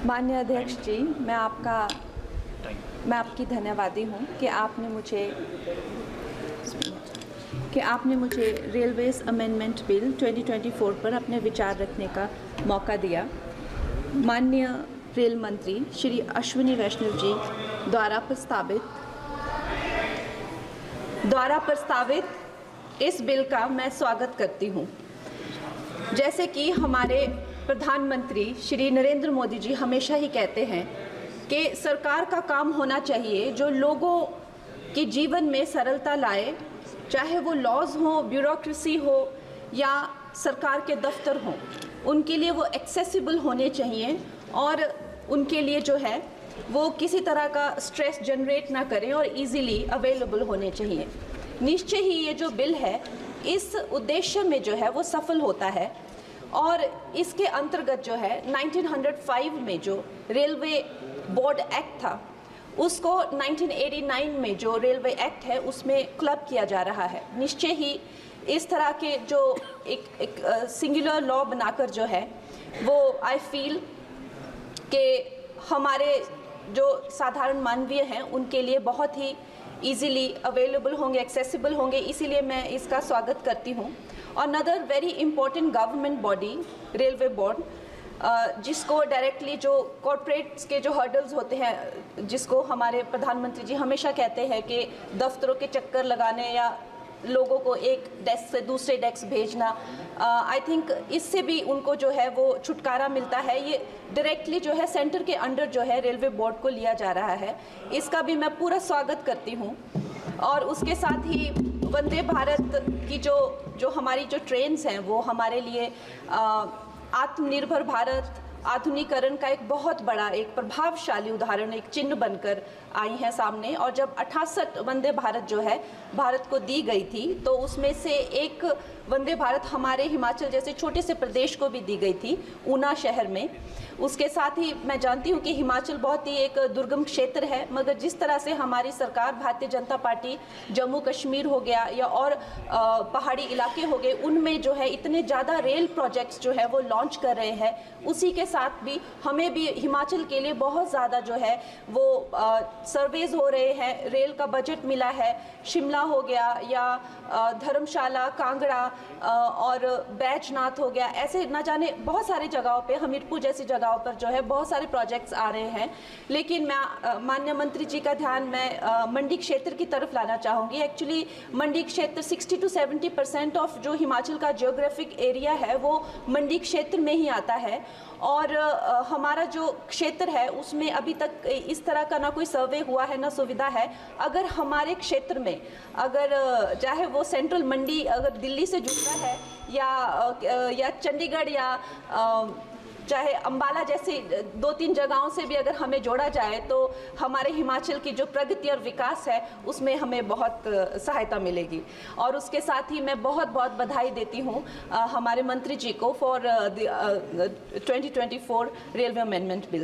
माननीय अध्यक्ष जी, मैं आपकी धन्यवादी हूँ कि आपने मुझे रेलवेज अमेंडमेंट बिल 2024 पर अपने विचार रखने का मौका दिया। माननीय रेल मंत्री श्री अश्विनी वैष्णव जी द्वारा प्रस्तावित इस बिल का मैं स्वागत करती हूँ। जैसे कि हमारे प्रधानमंत्री श्री नरेंद्र मोदी जी हमेशा ही कहते हैं कि सरकार का काम होना चाहिए जो लोगों के जीवन में सरलता लाए, चाहे वो लॉज हो, ब्यूरोक्रेसी हो या सरकार के दफ्तर हों, उनके लिए वो एक्सेसिबल होने चाहिए और उनके लिए जो है वो किसी तरह का स्ट्रेस जनरेट ना करें और इजीली अवेलेबल होने चाहिए। निश्चय ही ये जो बिल है इस उद्देश्य में जो है वो सफल होता है और इसके अंतर्गत जो है 1905 में जो रेलवे बोर्ड एक्ट था उसको 1989 में जो रेलवे एक्ट है उसमें क्लब किया जा रहा है। निश्चय ही इस तरह के जो एक सिंगुलर लॉ बनाकर जो है वो आई फील कि हमारे जो साधारण मानवीय हैं उनके लिए बहुत ही इजीली अवेलेबल होंगे, एक्सेसिबल होंगे, इसीलिए मैं इसका स्वागत करती हूँ। Another very important government body railway board, जिसको डायरेक्टली जो कॉर्पोरेट्स के जो हर्डल्स होते हैं, जिसको हमारे प्रधानमंत्री जी हमेशा कहते हैं कि दफ्तरों के चक्कर लगाने या लोगों को एक डेस्क से दूसरे डेस्क भेजना, आई थिंक इससे भी उनको जो है वो छुटकारा मिलता है। ये डायरेक्टली जो है सेंटर के अंडर जो है रेलवे बोर्ड को लिया जा रहा है, इसका भी मैं पूरा स्वागत करती हूँ। और उसके साथ ही वंदे भारत की जो हमारी जो ट्रेन्स हैं वो हमारे लिए आत्मनिर्भर भारत, आधुनिकीकरण का एक बहुत बड़ा, एक प्रभावशाली उदाहरण, एक चिन्ह बनकर आई हैं सामने। और जब 68 वंदे भारत जो है भारत को दी गई थी तो उसमें से एक वंदे भारत हमारे हिमाचल जैसे छोटे से प्रदेश को भी दी गई थी, ऊना शहर में। उसके साथ ही मैं जानती हूँ कि हिमाचल बहुत ही एक दुर्गम क्षेत्र है, मगर जिस तरह से हमारी सरकार भारतीय जनता पार्टी जम्मू कश्मीर हो गया या और पहाड़ी इलाके हो गए, उनमें जो है इतने ज़्यादा रेल प्रोजेक्ट्स जो है वो लॉन्च कर रहे हैं, उसी के साथ भी हमें भी हिमाचल के लिए बहुत ज़्यादा जो है वो सर्वेज हो रहे हैं, रेल का बजट मिला है। शिमला हो गया या धर्मशाला, कांगड़ा और बैजनाथ हो गया, ऐसे ना जाने बहुत सारी जगहों पे, हमीरपुर जैसी जगहों पर जो है बहुत सारे प्रोजेक्ट्स आ रहे हैं। लेकिन मैं माननीय मंत्री जी का ध्यान मैं मंडी क्षेत्र की तरफ लाना चाहूँगी। एक्चुअली मंडी क्षेत्र 60 to 70% ऑफ जो हिमाचल का जियोग्राफिक एरिया है वो मंडी क्षेत्र में ही आता है और हमारा जो क्षेत्र है उसमें अभी तक इस तरह का ना कोई सर्वे हुआ है ना सुविधा है। अगर हमारे क्षेत्र में अगर चाहे वो सेंट्रल मंडी अगर दिल्ली से जुड़ता है या चंडीगढ़ या चाहे अंबाला जैसी 2-3 जगहों से भी अगर हमें जोड़ा जाए तो हमारे हिमाचल की जो प्रगति और विकास है उसमें हमें बहुत सहायता मिलेगी। और उसके साथ ही मैं बहुत बहुत बधाई देती हूँ हमारे मंत्री जी को फॉर 2024 रेलवे अमेंडमेंट बिल।